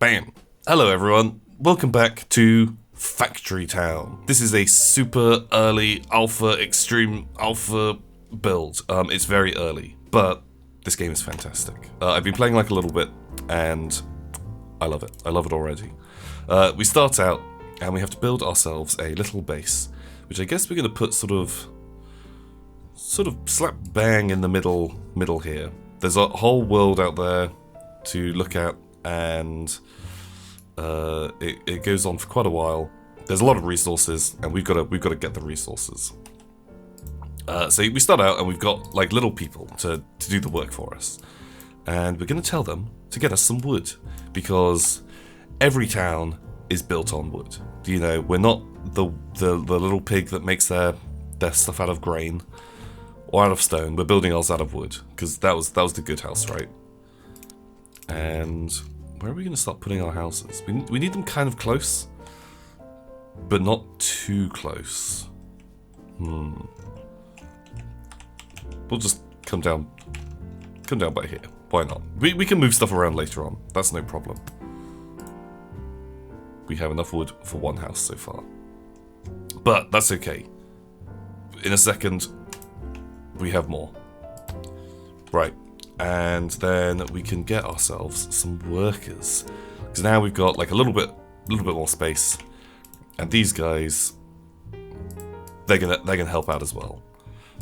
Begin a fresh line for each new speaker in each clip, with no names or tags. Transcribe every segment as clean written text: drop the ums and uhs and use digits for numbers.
Bam! Hello everyone, welcome back to Factory Town. This is a super early alpha, extreme alpha build. It's very early, but this game is fantastic. I've been playing like a little bit, and I love it. I love it already. We start out, and we have to build ourselves a little base, which I guess we're going to put sort of slap bang in the middle here. There's a whole world out there to look at, and it goes on for quite a while. There's a lot of resources, and we've got to get the resources. So we start out, and we've got like little people to do the work for us, and we're going to tell them to get us some wood, because every town is built on wood. You know, we're not the little pig that makes their stuff out of grain or out of stone. We're building ours out of wood, because that was the good house, right? And where are we going to start putting our houses? We need them kind of close, but not too close. We'll just come down by here. Why not? We can move stuff around later on. That's no problem. We have enough wood for one house so far, but that's okay. In a second, we have more. Right, and then we can get ourselves some workers, because now we've got like a little bit more space, and these guys, they're gonna help out as well.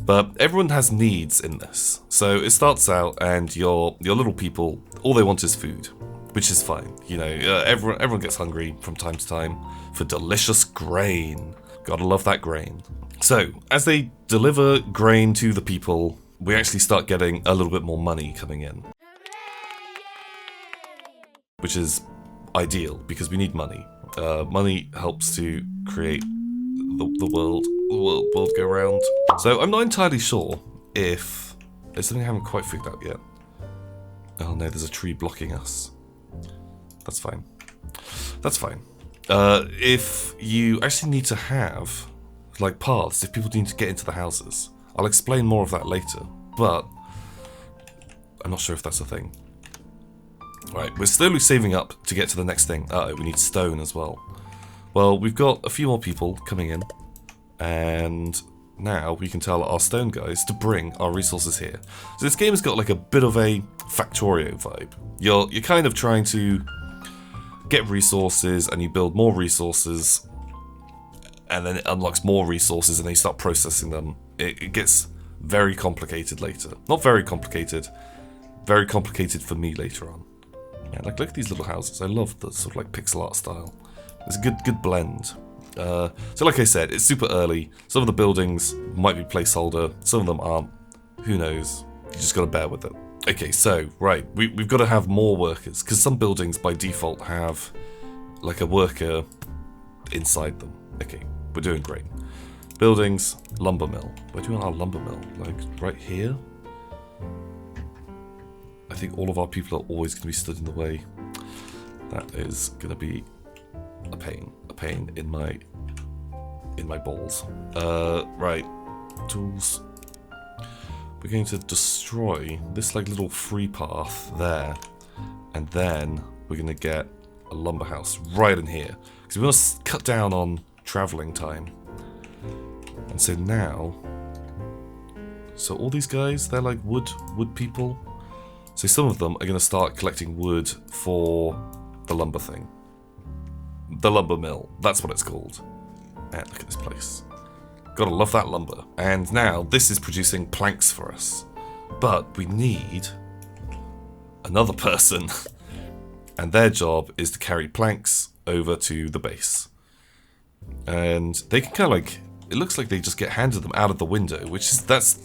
But everyone has needs in this, so it starts out, and your little people, all they want is food, which is fine. You know, everyone gets hungry from time to time for delicious grain. Gotta love that grain. So, as they deliver grain to the people, we actually start getting a little bit more money coming in. Which is ideal, because we need money. Money helps to create the world go round. So, I'm not entirely sure if there's something I haven't quite figured out yet. Oh no, there's a tree blocking us. That's fine. That's fine. If you actually need to have like paths, if people need to get into the houses, I'll explain more of that later, but I'm not sure if that's a thing. Right, we're slowly saving up to get to the next thing. We need stone as well. Well, we've got a few more people coming in, and now we can tell our stone guys to bring our resources here. So this game has got like a bit of a FACTORIO vibe. You're kind of trying to get resources, and you build more resources, and then it unlocks more resources, and then you start processing them. It gets very complicated later. Not very complicated for me later on. Yeah, like look at these little houses. I love the sort of like pixel art style. It's a good blend. So like I said, it's super early. Some of the buildings might be placeholder, some of them aren't. Who knows? You just gotta bear with it. Okay, so, right, we've got to have more workers, because some buildings by default have like a worker inside them. Okay, we're doing great. Buildings, lumber mill. Where do we want our lumber mill? Like, right here? I think all of our people are always going to be stood in the way. That is going to be a pain in my balls. Right, tools. We're going to destroy this like little free path there, and then we're going to get a lumber house right in here, because we want to cut down on traveling time. And so now, so all these guys, they're like wood people. So some of them are going to start collecting wood for the lumber thing. The lumber mill, that's what it's called. And look at this place. Gotta love that lumber. And now this is producing planks for us. But we need another person. And their job is to carry planks over to the base. And they can kind of like, it looks like they just get handed them out of the window, which is, that's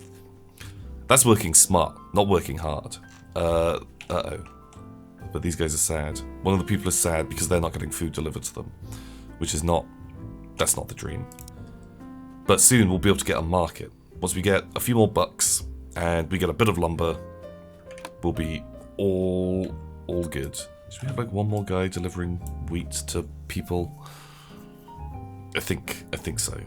working smart, not working hard. Uh-oh. But these guys are sad. One of the people is sad because they're not getting food delivered to them, which is not, that's not the dream. But soon we'll be able to get a market. Once we get a few more bucks and we get a bit of lumber, we'll be all good. Should we have like one more guy delivering wheat to people? I think so.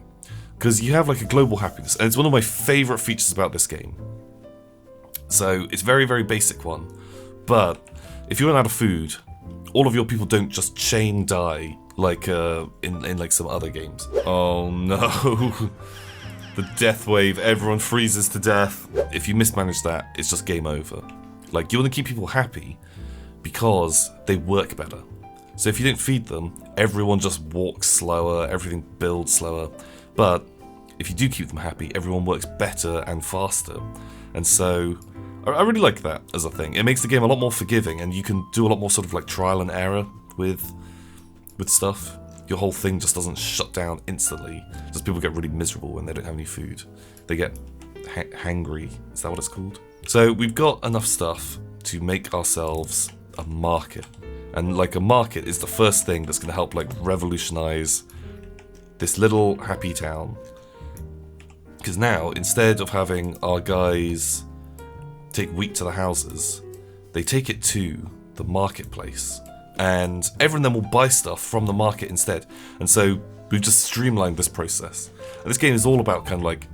Because you have like a global happiness, and it's one of my favourite features about this game. So it's very, very basic one, but if you run out of food, all of your people don't just chain die like in like some other games. Oh no. The death wave, everyone freezes to death. If you mismanage that, it's just game over. Like, you want to keep people happy because they work better. So if you don't feed them, everyone just walks slower, everything builds slower. But if you do keep them happy, everyone works better and faster. And so I really like that as a thing. It makes the game a lot more forgiving, and you can do a lot more sort of like trial and error with stuff. Your whole thing just doesn't shut down instantly. Just people get really miserable when they don't have any food. They get hangry. Is that what it's called? So we've got enough stuff to make ourselves a market. And like a market is the first thing that's going to help like revolutionize this little happy town. Because now, instead of having our guys take wheat to the houses, they take it to the marketplace. And everyone then will buy stuff from the market instead. And so we've just streamlined this process. And this game is all about kind of like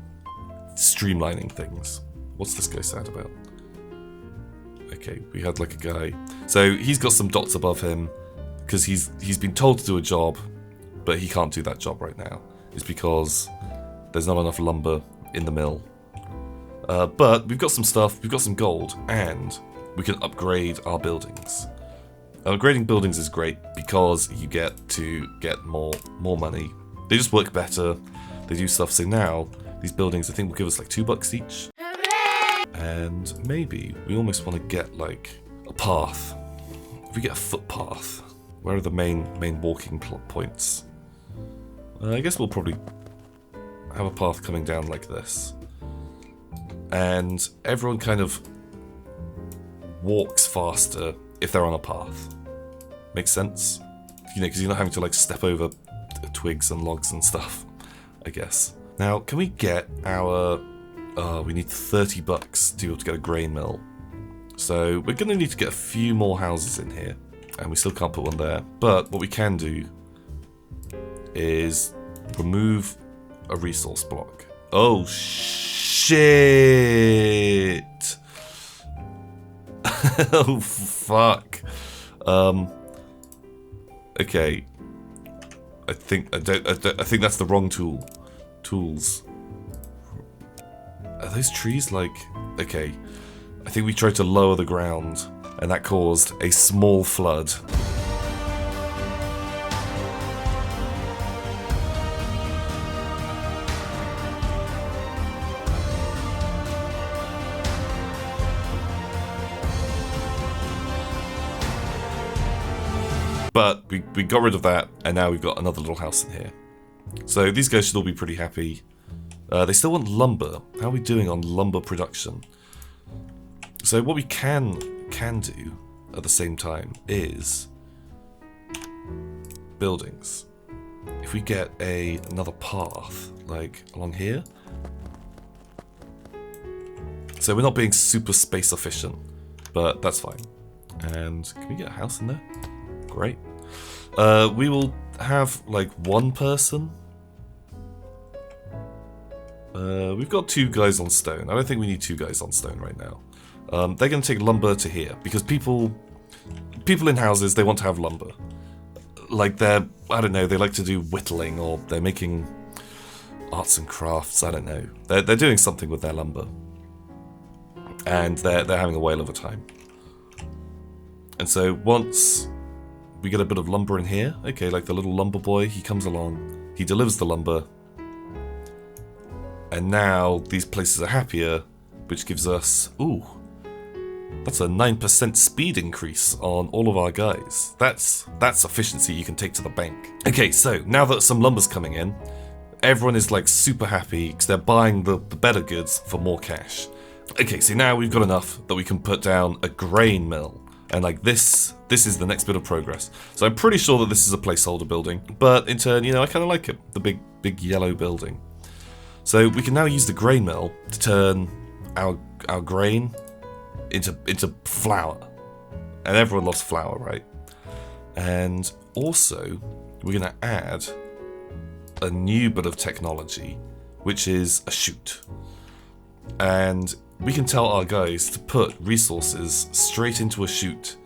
streamlining things. What's this guy sad about? Okay, we had like a guy. So he's got some dots above him because he's been told to do a job, but he can't do that job right now. It's because there's not enough lumber in the mill. But we've got some stuff, we've got some gold, and we can upgrade our buildings. Upgrading buildings is great because you get to get more money. They just work better. They do stuff. So now these buildings, I think, will give us like $2 each. And maybe we almost want to get like a path. If we get a footpath, where are the main walking points? I guess we'll probably have a path coming down like this, and everyone kind of walks faster if they're on a path. Makes sense? You know, because you're not having to like step over twigs and logs and stuff, I guess. Now, can we get our... we need $30 to be able to get a grain mill. So we're going to need to get a few more houses in here, and we still can't put one there. But what we can do is remove a resource block. Oh, shit! Oh, fuck. Okay. I think that's the wrong tools. Are those trees like... Okay. I think we tried to lower the ground, and that caused a small flood. But we got rid of that, and now we've got another little house in here. So these guys should all be pretty happy. They still want lumber. How are we doing on lumber production? So what we can do at the same time is buildings. If we get another path, like along here. So we're not being super space efficient, but that's fine. And can we get a house in there? Great. We will have like one person. We've got 2 guys on stone. I don't think we need 2 guys on stone right now. They're going to take lumber to here because people in houses, they want to have lumber. Like I don't know, they like to do whittling, or they're making arts and crafts. I don't know. They're doing something with their lumber, and they're having a whale of a time. And so once we get a bit of lumber in here, okay, like the little lumber boy, he comes along, he delivers the lumber, and now these places are happier, which gives us, ooh, that's a 9% speed increase on all of our guys. That's efficiency you can take to the bank. Okay, so now that some lumber's coming in, everyone is like super happy because they're buying the better goods for more cash. Okay, so now we've got enough that we can put down a grain mill. And like this is the next bit of progress. So I'm pretty sure that this is a placeholder building, but in turn, you know, I kind of like it, the big yellow building. So we can now use the grain mill to turn our grain into flour, and everyone loves flour, right? And also we're going to add a new bit of technology, which is a chute, and we can tell our guys to put resources straight into a chute,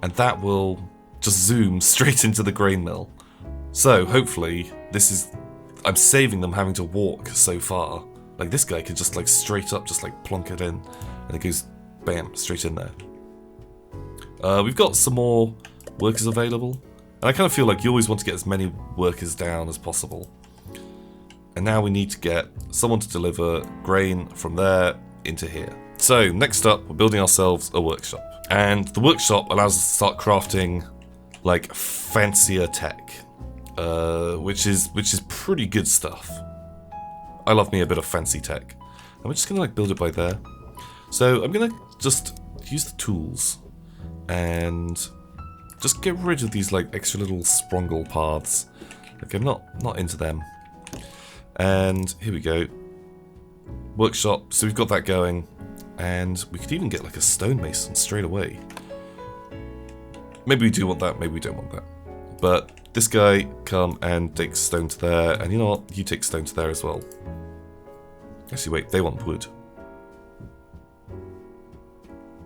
and that will just zoom straight into the grain mill. So hopefully I'm saving them having to walk so far. Like this guy can just like straight up just like plonk it in, and it goes bam straight in there. We've got some more workers available, and I kind of feel like you always want to get as many workers down as possible. And now we need to get someone to deliver grain from there into here. So next up, we're building ourselves a workshop, and the workshop allows us to start crafting like fancier tech, which is pretty good stuff. I love me a bit of fancy tech. And we're just gonna like build it by there. So I'm gonna just use the tools and just get rid of these like extra little sprongle paths. Like I'm not into them. And here we go. Workshop, so we've got that going. And we could even get like a stonemason straight away. Maybe we do want that, maybe we don't want that. But this guy, come and take stone to there, and you know what? You take stone to there as well. Actually, wait, they want wood.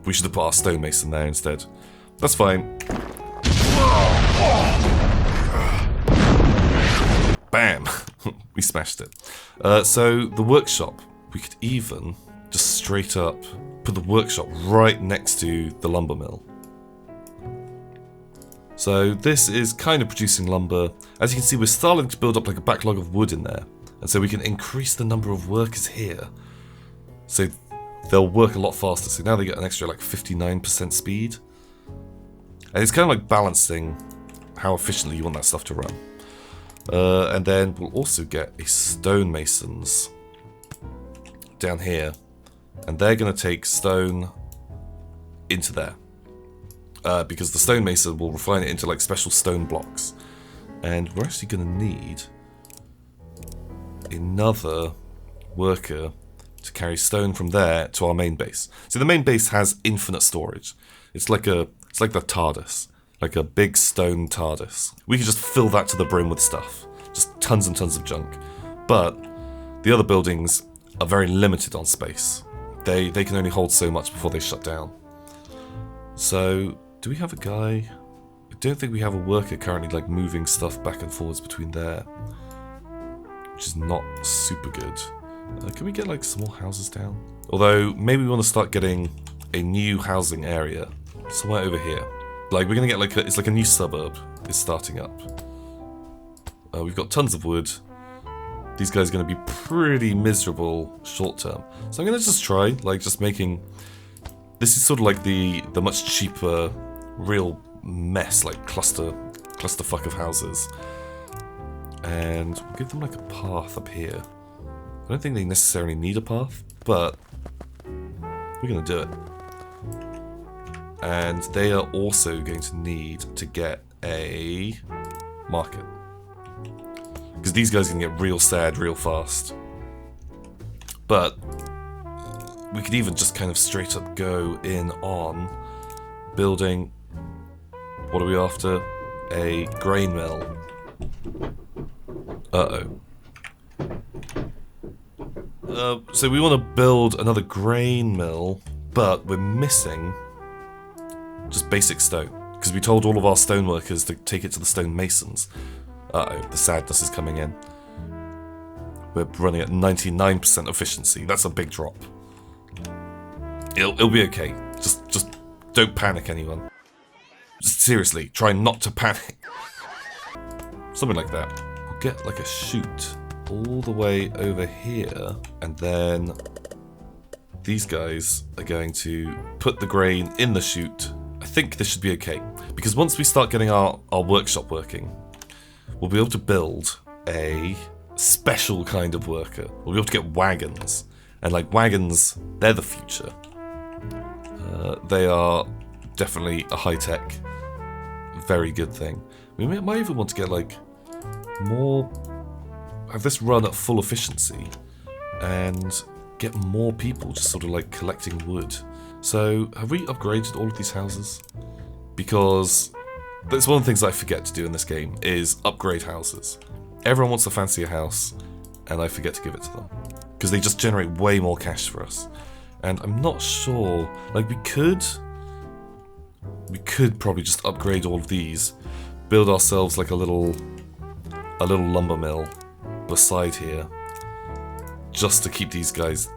We should have put our stonemason there instead. That's fine. Bam! We smashed it. So, the workshop, we could even just straight up put the workshop right next to the lumber mill. So this is kind of producing lumber. As you can see, we're starting to build up like a backlog of wood in there. And so we can increase the number of workers here. So they'll work a lot faster. So now they get an extra like 59% speed. And it's kind of like balancing how efficiently you want that stuff to run. And then we'll also get a stonemasons down here. And they're going to take stone into there. Because the stonemason will refine it into like special stone blocks. And we're actually going to need another worker to carry stone from there to our main base. So the main base has infinite storage. It's like the TARDIS, like a big stone TARDIS. We can just fill that to the brim with stuff, just tons and tons of junk. But the other buildings are very limited on space. They can only hold so much before they shut down. So do we have a guy? I don't think we have a worker currently like moving stuff back and forwards between there, which is not super good. Can we get like some more houses down? Although maybe we want to start getting a new housing area somewhere over here. Like we're gonna get like it's like a new suburb is starting up. We've got tons of wood. These guys are gonna be pretty miserable short term. So I'm gonna just try like just making. This is sort of like the much cheaper, real mess like clusterfuck of houses. And we'll give them like a path up here. I don't think they necessarily need a path, but we're going to do it. And they are also going to need to get a market. Because these guys can get real sad real fast. But we could even just kind of straight up go in on building, what are we after? A grain mill. Uh-oh. So we want to build another grain mill, but we're missing just basic stone. Because we told all of our stone workers to take it to the stone masons. Uh-oh, the sadness is coming in. We're running at 99% efficiency. That's a big drop. It'll be okay. Just don't panic, anyone. Just seriously, try not to panic. Something like that. We'll get like a chute all the way over here, and then these guys are going to put the grain in the chute. I think this should be okay, because once we start getting our workshop working, we'll be able to build a special kind of worker. We'll be able to get wagons, and like wagons, they're the future. They are definitely a high-tech, very good thing. We might even want to get like more, have this run at full efficiency and get more people just sort of like collecting wood. So have we upgraded all of these houses? Because that's one of the things I forget to do in this game is upgrade houses. Everyone wants a fancier house and I forget to give it to them because they just generate way more cash for us. And I'm not sure, like we could we could probably just upgrade all of these, build ourselves like a little lumber mill beside here, just to keep these guys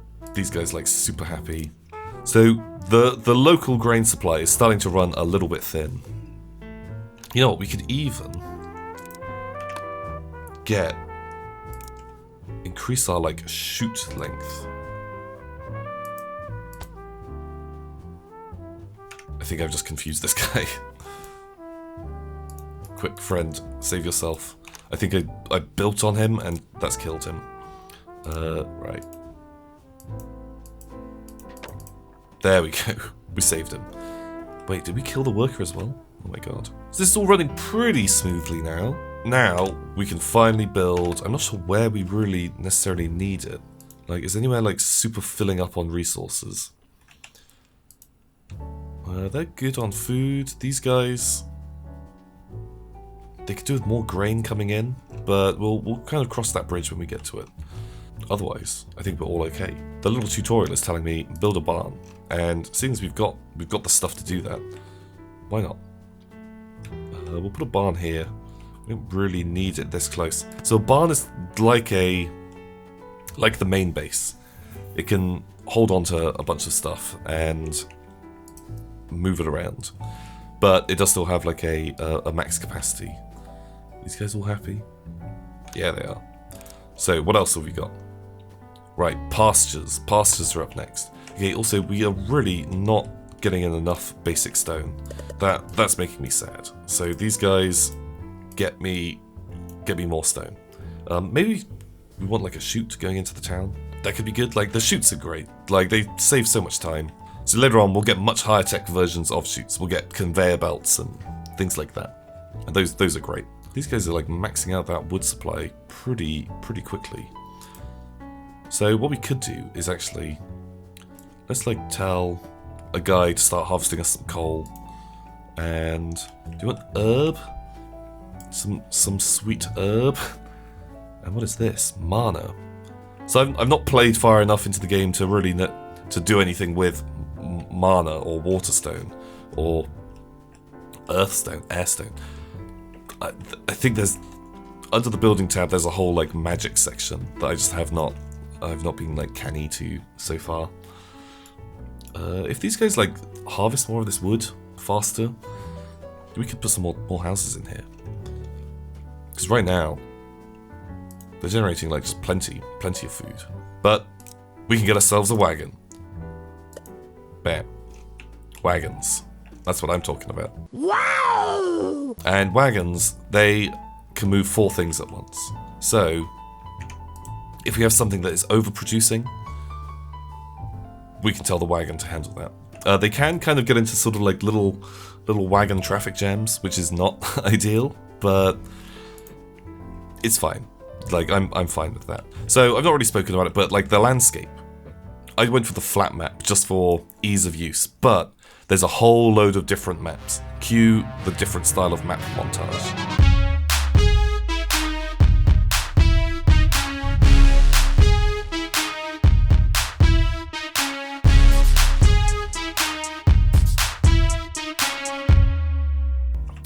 like super happy. So the local grain supply is starting to run a little bit thin. You know what? We could even increase our like shoot length. I think I've just confused this guy. Quick, friend, save yourself. I think I built on him and that's killed him. Right. There we go. We saved him. Wait, did we kill the worker as well? Oh my god. So this is all running pretty smoothly now. Now we can finally build. I'm not sure where we really necessarily need it. Like, is anywhere like super filling up on resources? They're good on food. These guys, they could do with more grain coming in, but we'll kind of cross that bridge when we get to it. Otherwise, I think we're all okay. The little tutorial is telling me build a barn, and seeing as we've got the stuff to do that, why not? We'll put a barn here. We don't really need it this close. So a barn is like the main base. It can hold on to a bunch of stuff and move it around, but it does still have like a max capacity. These guys all happy? Yeah, they are. So what else have we got? Right, pastures. Pastures are up next. Okay, also we are really not getting in enough basic stone. That's making me sad. So these guys get me more stone. Maybe we want like a chute going into the town. That could be good. Like the chutes are great. Like they save so much time. So later on we'll get much higher tech versions of chutes. We'll get conveyor belts and things like that. And those are great. These guys are like maxing out that wood supply pretty quickly. So what we could do is actually, let's like tell a guy to start harvesting us some coal. And do you want herb? Some sweet herb. And what is this? Mana. So I've not played far enough into the game to really to do anything with mana or water stone or earth stone, air stone. I think there's under the building tab there's a whole like magic section that I just I've not been like canny to so far. If these guys like harvest more of this wood faster, we could put some more houses in here. Because right now they're generating like just plenty of food. But we can get ourselves a wagon. Bam. Wagons. That's what I'm talking about. Wow! And wagons, they can move 4 things at once. So, if we have something that is overproducing, we can tell the wagon to handle that. They can kind of get into sort of like little wagon traffic jams, which is not ideal, but it's fine. Like, I'm fine with that. So, I've not really spoken about it, but like the landscape. I went for the flat map just for ease of use, but there's a whole load of different maps. Cue the different style of map montage.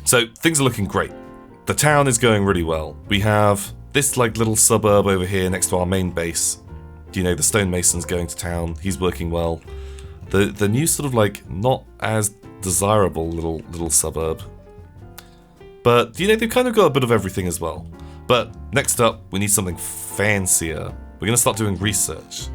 So things are looking great. The town is going really well. We have this like little suburb over here next to our main base. You know, the stonemason's going to town. He's working well. The new sort of like not as desirable little suburb. But you know, they've kind of got a bit of everything as well. But next up, we need something fancier. We're gonna start doing research.